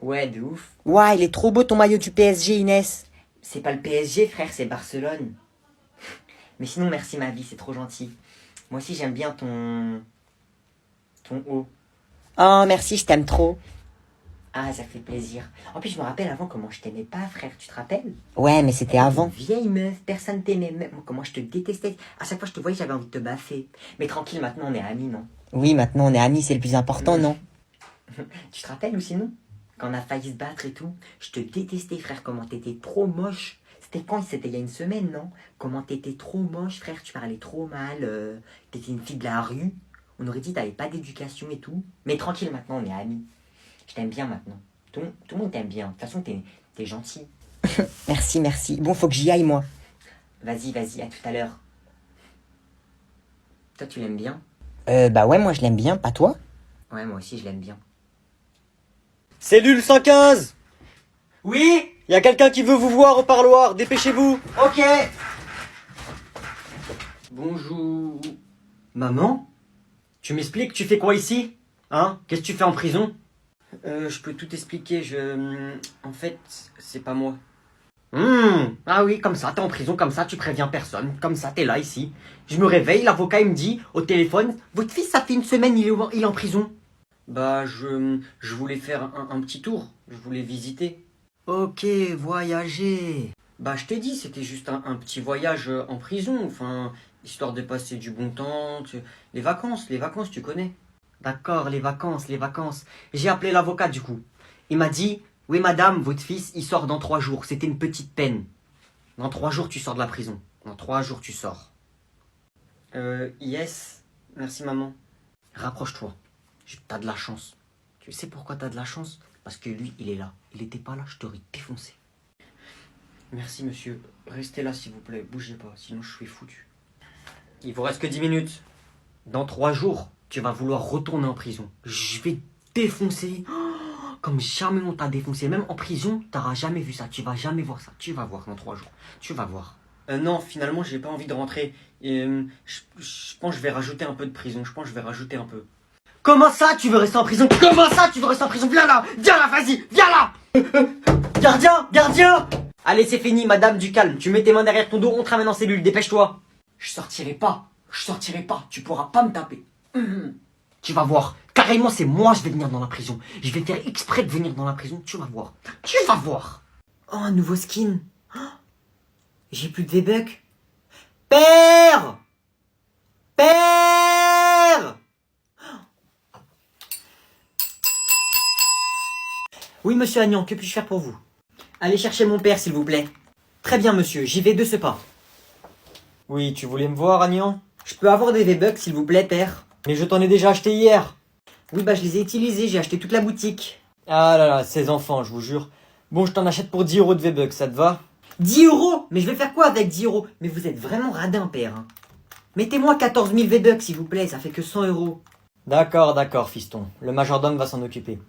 Ouais, de ouf. Ouah, il est trop beau ton maillot du PSG, Inès. C'est pas le PSG, frère, c'est Barcelone. Mais sinon, merci ma vie, c'est trop gentil. Moi aussi, j'aime bien ton haut. Oh, merci, je t'aime trop. Ah, ça fait plaisir. En plus, je me rappelle avant comment je t'aimais pas, frère. Tu te rappelles? Ouais, mais c'était T'étais une avant. vieille meuf, personne t'aimait. Même comment je te détestais. À chaque fois que je te voyais, j'avais envie de te baffer. Mais tranquille, maintenant, on est amis, non? Oui, maintenant on est amis, c'est le plus important, non? Tu te rappelles ou sinon? Quand on a failli se battre et tout, je te détestais, frère. Comment t'étais trop moche. C'était quand? C'était il y a une semaine, non? Comment t'étais trop moche, frère. Tu parlais trop mal. T'étais une fille de la rue. On aurait dit t'avais pas d'éducation et tout. Mais tranquille, maintenant, on est amis. Je t'aime bien maintenant. Tout le monde t'aime bien. De toute façon, t'es gentil. Merci, merci. Bon, faut que j'y aille, moi. Vas-y, à tout à l'heure. Toi, tu l'aimes bien? Bah ouais, moi je l'aime bien, pas toi? Ouais, moi aussi, je l'aime bien. Cellule 115. Oui? Y a quelqu'un qui veut vous voir au parloir, dépêchez-vous. Ok. Bonjour. Maman? Tu m'expliques, tu fais quoi ici? Hein? Qu'est-ce que tu fais en prison? Je peux tout expliquer. En fait, c'est pas moi. Ah oui, comme ça, t'es en prison, comme ça, tu préviens personne. Comme ça, t'es là, ici. Je me réveille, l'avocat, il me dit, au téléphone, votre fils, ça fait une semaine, il est en prison. Bah, je voulais faire un petit tour. Je voulais visiter. Ok, voyager. Bah, je t'ai dit, c'était juste un petit voyage en prison. Enfin, histoire de passer du bon temps. Les vacances, tu connais. D'accord, les vacances, les vacances. J'ai appelé l'avocat, du coup. Il m'a dit, oui, madame, votre fils, il sort dans 3 jours. C'était une petite peine. Dans 3 jours, tu sors de la prison. Dans 3 jours, tu sors. Yes. Merci, maman. Rapproche-toi. T'as de la chance. Tu sais pourquoi t'as de la chance? Parce que lui, il est là. Il était pas là, je t'aurais défoncé. Merci, monsieur. Restez là, s'il vous plaît. Bougez pas, sinon je suis foutu. Il vous reste que 10 minutes. Dans 3 jours, tu vas vouloir retourner en prison. Je vais te défoncer. Comme jamais on t'a défoncé. Même en prison, t'auras jamais vu ça. Tu vas jamais voir ça. Tu vas voir dans 3 jours. Tu vas voir. Non, finalement, j'ai pas envie de rentrer. Je pense que je vais rajouter un peu de prison. Je pense que je vais rajouter un peu. Comment ça, tu veux rester en prison? Comment ça, tu veux rester en prison? Viens là, vas-y, viens là. Gardien, gardien. Allez, c'est fini, madame, du calme. Tu mets tes mains derrière ton dos, on te ramène en cellule. Dépêche-toi. Je sortirai pas. Tu pourras pas me taper. Tu vas voir. Carrément, c'est moi, je vais venir dans la prison. Je vais faire exprès de venir dans la prison. Tu vas voir. Tu vas voir. Oh, un nouveau skin. Oh, j'ai plus de V-Bucks. Père! Père! Oui, monsieur Agnan, que puis-je faire pour vous? Allez chercher mon père, s'il vous plaît. Très bien, monsieur. J'y vais de ce pas. Oui, tu voulais me voir, Agnan? Je peux avoir des V-Bucks, s'il vous plaît, père? Mais je t'en ai déjà acheté hier. Oui, bah je les ai utilisés. J'ai acheté toute la boutique. Ah là là, ces enfants, je vous jure. Bon, je t'en achète pour 10 euros de V-Bucks, ça te va? 10 euros? Mais je vais faire quoi avec 10 euros? Mais vous êtes vraiment radin, père. Hein. Mettez-moi 14 000 V-Bucks, s'il vous plaît. Ça fait que 100 euros. D'accord, d'accord, fiston. Le majordome va s'en occuper.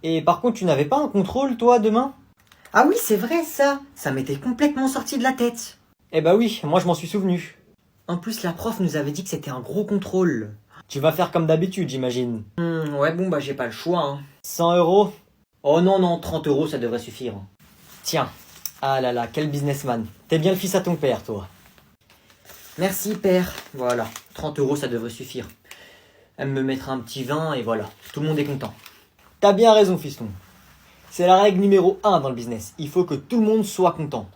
Et par contre, tu n'avais pas un contrôle, toi, demain? Ah oui, c'est vrai, ça. Ça m'était complètement sorti de la tête. Eh bah oui, moi je m'en suis souvenu. En plus, la prof nous avait dit que c'était un gros contrôle. Tu vas faire comme d'habitude, j'imagine. Ouais, bon, bah j'ai pas le choix. Hein. 100 euros? Oh non, non, 30 euros, ça devrait suffire. Tiens. Ah là là, quel businessman. T'es bien le fils à ton père, toi. Merci, père. Voilà, 30 euros, ça devrait suffire. Elle me mettra un petit vin et voilà, tout le monde est content. T'as bien raison, fiston. C'est la règle numéro 1 dans le business. Il faut que tout le monde soit content.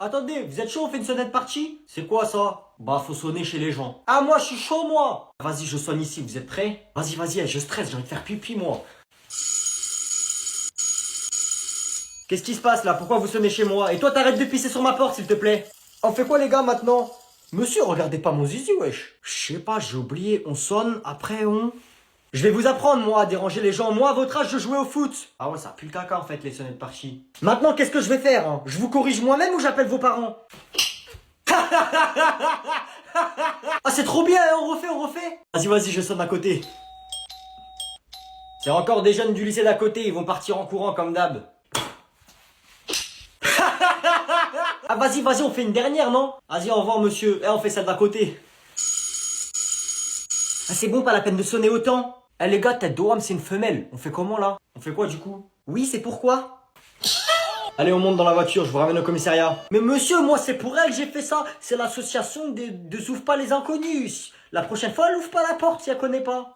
Attendez, vous êtes chaud, on fait une sonnette partie? C'est quoi ça? Bah, faut sonner chez les gens. Ah, moi, je suis chaud, moi! Vas-y, je sonne ici, vous êtes prêts? Vas-y, je stresse, j'ai envie de faire pipi, moi. Qu'est-ce qui se passe là? Pourquoi vous sonnez chez moi? Et toi, t'arrêtes de pisser sur ma porte, s'il te plaît. On fait quoi, les gars, maintenant? Monsieur, regardez pas mon zizi, wesh. Je sais pas, j'ai oublié, on sonne, après on... Je vais vous apprendre, moi, à déranger les gens. Moi, à votre âge, je jouais au foot. Ah ouais, ça pue le caca, en fait, les sonnettes parties. Maintenant, qu'est-ce que je vais faire, hein? Je vous corrige moi-même ou j'appelle vos parents? Ah, c'est trop bien, hein, on refait. Vas-y, je sonne à côté. C'est encore des jeunes du lycée d'à côté, ils vont partir en courant comme d'hab. Ah, vas-y, on fait une dernière, non? Vas-y, au revoir, monsieur. On fait celle d'à côté. Ah, c'est bon, pas la peine de sonner autant. Eh les gars, tête de rhum, c'est une femelle. On fait comment là? On fait quoi du coup? Oui, c'est pourquoi? Allez, on monte dans la voiture, je vous ramène au commissariat. Mais monsieur, moi c'est pour elle que j'ai fait ça. C'est l'association de S'ouvre pas les inconnus. La prochaine fois, elle ouvre pas la porte si elle connaît pas.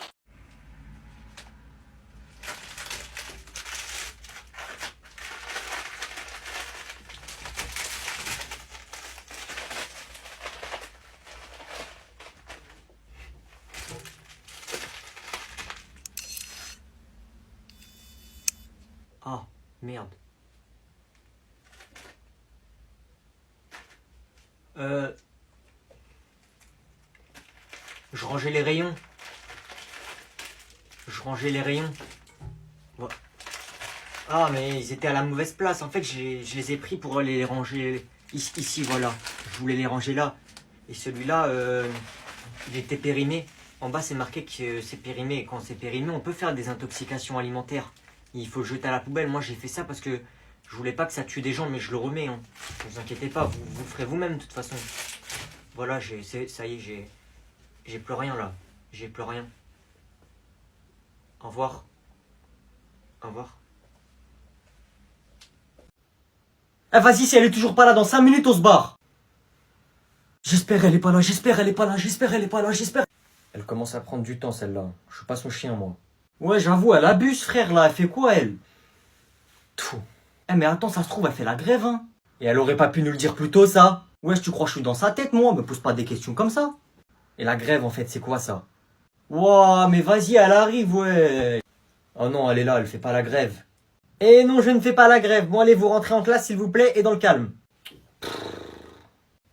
Ah, merde. Je rangeais les rayons. Ouais. Ah, mais ils étaient à la mauvaise place. En fait, je les ai pris pour les ranger ici, voilà. Je voulais les ranger là. Et celui-là, il était périmé. En bas, c'est marqué que c'est périmé. Et quand c'est périmé, on peut faire des intoxications alimentaires. Il faut le jeter à la poubelle. Moi, j'ai fait ça parce que je voulais pas que ça tue des gens, mais je le remets. Hein. Ne vous inquiétez pas, vous le ferez vous-même de toute façon. Voilà, ça y est, j'ai plus rien là. J'ai plus rien. Au revoir. Au revoir. Ah, vas-y, si elle est toujours pas là, dans 5 minutes, on se barre. J'espère elle est pas là, j'espère elle est pas là, j'espère elle est pas là, j'espère. Elle commence à prendre du temps, celle-là. Je suis pas son chien, moi. Ouais, j'avoue, elle abuse, frère, là. Elle fait quoi, elle? Tout. Eh, mais attends, ça se trouve, elle fait la grève, hein. Et elle aurait pas pu nous le dire plus tôt, ça? Ouais, tu crois que je suis dans sa tête, moi? Me pose pas des questions comme ça. Et la grève, en fait, c'est quoi, ça? Ouah, mais vas-y, elle arrive, ouais. Oh non, elle est là, elle fait pas la grève. Eh non, je ne fais pas la grève. Bon, allez, vous rentrez en classe, s'il vous plaît, et dans le calme.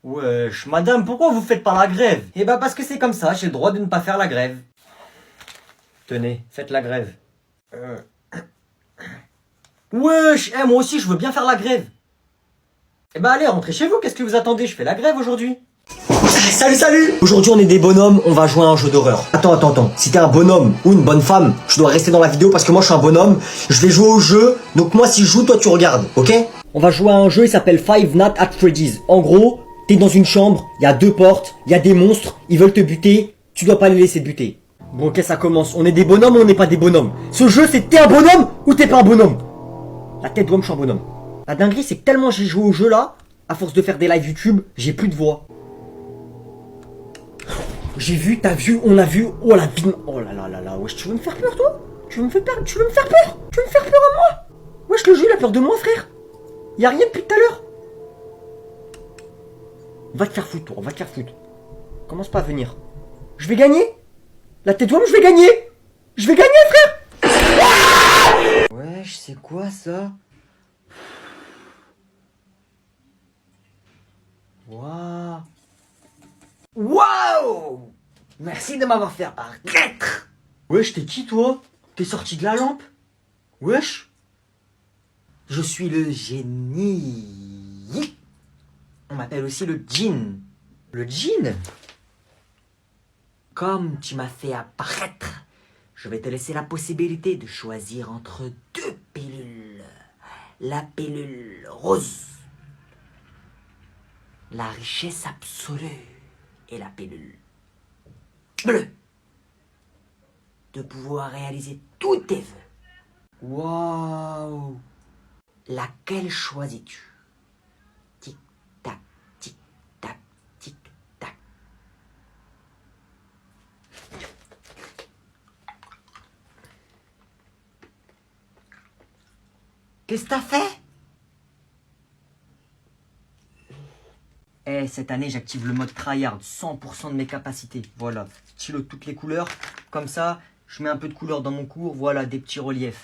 Wesh, madame, pourquoi vous faites pas la grève? Eh ben, parce que c'est comme ça, j'ai le droit de ne pas faire la grève. Tenez, faites la grève. Wesh, moi aussi, je veux bien faire la grève. Eh ben, allez, rentrez chez vous, qu'est-ce que vous attendez? Je fais la grève aujourd'hui. Salut! Aujourd'hui, on est des bonhommes, on va jouer à un jeu d'horreur. Attends. Si t'es un bonhomme ou une bonne femme, tu dois rester dans la vidéo parce que moi, je suis un bonhomme. Je vais jouer au jeu, donc moi, si je joue, toi, tu regardes, ok? On va jouer à un jeu, il s'appelle Five Nights at Freddy's. En gros, t'es dans une chambre, il y a 2 portes, il y a des monstres, ils veulent te buter, tu dois pas les laisser te buter. Bon, ok, ça commence. On est des bonhommes ou on n'est pas des bonhommes? Ce jeu, c'est t'es un bonhomme ou t'es pas un bonhomme? La tête d'homme, je suis un bonhomme. La dinguerie, c'est que tellement j'ai joué au jeu là, à force de faire des lives YouTube, j'ai plus de voix. J'ai vu, t'as vu, on a vu, oh la vie, oh là là là là, wesh, tu veux me faire peur toi? Tu veux me faire peur à moi? Wesh, le jeu il a peur de moi, frère. Y'a rien depuis tout à l'heure. Va te faire foutre, toi, va te faire foutre. Commence pas à venir. Je vais gagner. La tête d'homme, je vais gagner. Je vais gagner, frère. Wesh, c'est quoi ça? Waouh. Waouh! Merci de m'avoir fait apparaître. Wesh, t'es qui toi? T'es sorti de la lampe? Wesh? Je suis le génie. On m'appelle aussi le djinn. Le djinn? Comme tu m'as fait apparaître, je vais te laisser la possibilité de choisir entre 2 pilules. La pilule rose, la richesse absolue, et la pilule bleue, de pouvoir réaliser tous tes vœux. Waouh! Laquelle choisis-tu? Tic tac, tic tac, tic tac. Qu'est-ce que t'as fait? Cette année, j'active le mode tryhard, 100% de mes capacités. Voilà, stylo de toutes les couleurs. Comme ça, je mets un peu de couleur dans mon cours. Voilà, des petits reliefs.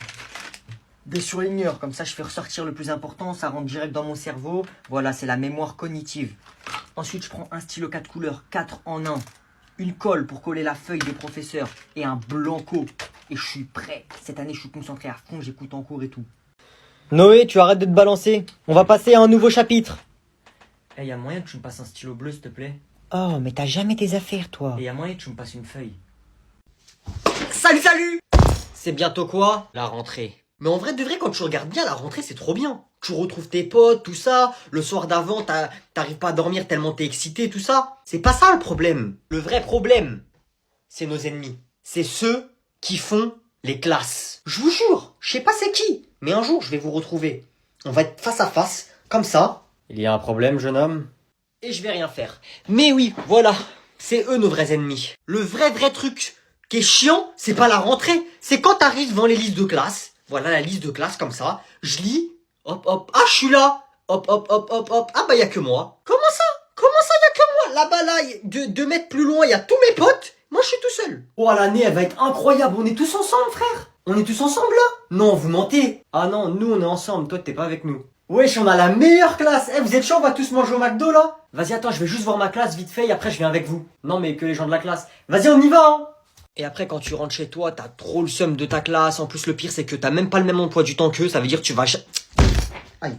Des surligneurs, comme ça, je fais ressortir le plus important. Ça rentre direct dans mon cerveau. Voilà, c'est la mémoire cognitive. Ensuite, je prends un stylo 4 couleurs, 4 en 1. Une colle pour coller la feuille des professeurs. Et un blanco. Et je suis prêt. Cette année, je suis concentré à fond. J'écoute en cours et tout. Noé, tu arrêtes de te balancer. On va passer à un nouveau chapitre. Eh, y a moyen que tu me passes un stylo bleu, s'il te plaît? Oh, mais t'as jamais tes affaires, toi. Et y a moyen que tu me passes une feuille? Salut! C'est bientôt quoi? La rentrée. Mais en vrai de vrai, quand tu regardes bien, la rentrée, c'est trop bien. Tu retrouves tes potes, tout ça. Le soir d'avant, t'arrives pas à dormir tellement t'es excité, tout ça. C'est pas ça le problème. Le vrai problème, c'est nos ennemis. C'est ceux qui font Les classes. Je vous jure, je sais pas c'est qui, mais un jour je vais vous retrouver. On va être face à face, comme ça. Il y a un problème, jeune homme? Et je vais rien faire. Mais oui, voilà, c'est eux nos vrais ennemis. Le vrai truc qui est chiant, c'est pas la rentrée, c'est quand t'arrives devant les listes de classe. Voilà la liste de classe comme ça, je lis, hop hop, ah je suis là, hop hop hop hop hop, ah bah y a que moi. Comment ça y a que moi? Là-bas là, 2 mètres plus loin, y a tous mes potes. Moi je suis tout seul. Oh l'année elle va être incroyable, on est tous ensemble frère. On est tous ensemble là? Non, vous mentez. Ah non, nous on est ensemble, toi t'es pas avec nous. Wesh, on a la meilleure classe. Eh, vous êtes chaud, on va tous manger au McDo là? Vas-y, attends, je vais juste voir ma classe vite fait et après je viens avec vous. Non mais que les gens de la classe. Vas-y, on y va hein. Et après quand tu rentres chez toi, t'as trop le seum de ta classe. En plus le pire c'est que t'as même pas le même emploi du temps qu'eux, ça veut dire que tu vas... Aïe.